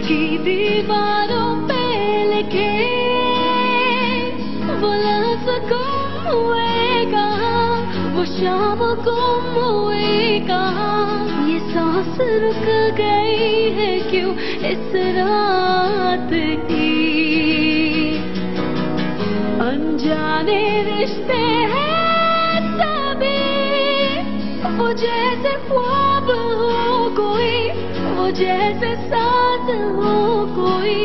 की दीवारों पे लिखे वो लफ्ज़ गुम हुए कहाँ, वो शाम गुम हुए कहाँ, ये सांस रुक गई है क्यों इस रात की। अनजाने रिश्ते हैं सभी, वो जैसे ख्वाब हो कोई, वो जैसे साथ हो कोई,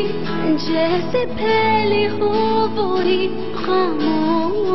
जैसे फैली हो पूरी खामोशियाँ।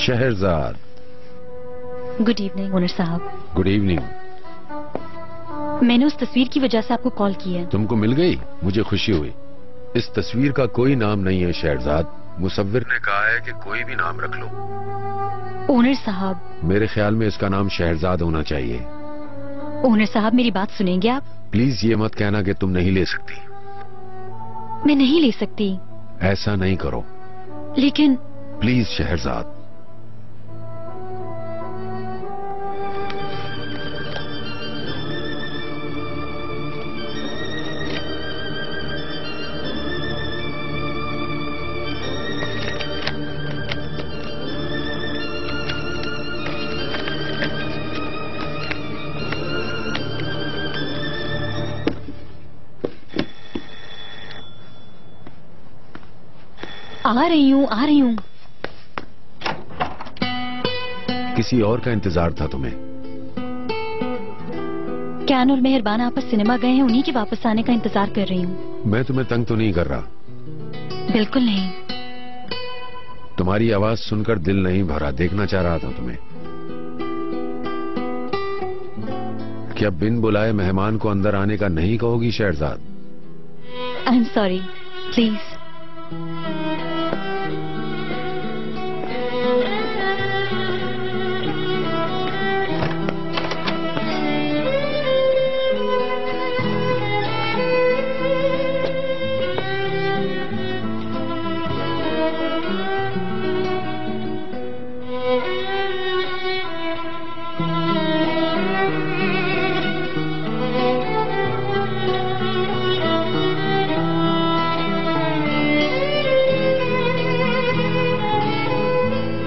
शहरजाद। गुड इवनिंग ओनर साहब। Good evening. मैंने उस तस्वीर की वजह से आपको कॉल किया। तुमको मिल गई, मुझे खुशी हुई। इस तस्वीर का कोई नाम नहीं है शहरजाद, मुसव्विर ने कहा है कि कोई भी नाम रख लो। ओनर साहब, मेरे ख्याल में इसका नाम शहरजाद होना चाहिए। ओनर साहब मेरी बात सुनेंगे आप? प्लीज ये मत कहना कि तुम नहीं ले सकती। मैं नहीं ले सकती। ऐसा नहीं करो लेकिन प्लीज शहरजाद। आ रही हूँ। किसी और का इंतजार था तुम्हें। कैन और मेहरबान आपस सिनेमा गए हैं, उन्हीं के वापस आने का इंतजार कर रही हूँ। मैं तुम्हें तंग तो नहीं कर रहा? बिल्कुल नहीं। तुम्हारी आवाज सुनकर दिल नहीं भरा, देखना चाह रहा था तुम्हें। क्या बिन बुलाए मेहमान को अंदर आने का नहीं कहोगी Shahrzad? I am sorry, please.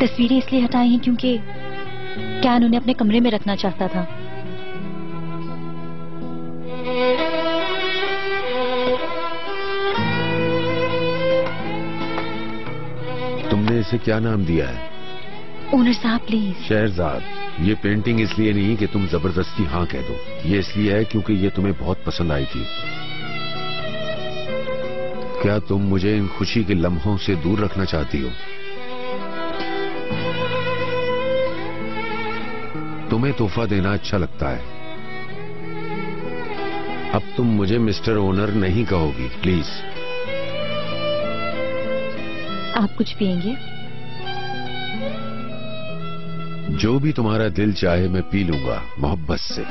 तस्वीरें इसलिए हटाई हैं क्योंकि कैन उन्हें अपने कमरे में रखना चाहता था। तुमने इसे क्या नाम दिया है? ओनर साहब प्लीज। शहरजाद, ये पेंटिंग इसलिए नहीं कि तुम जबरदस्ती हाँ कह दो, ये इसलिए है क्योंकि ये तुम्हें बहुत पसंद आई थी। क्या तुम मुझे इन खुशी के लम्हों से दूर रखना चाहती हो? तुम्हें तोहफा देना अच्छा लगता है। अब तुम मुझे मिस्टर ओनर नहीं कहोगी प्लीज। आप कुछ पिएंगे? जो भी तुम्हारा दिल चाहे मैं पी लूंगा मोहब्बत से।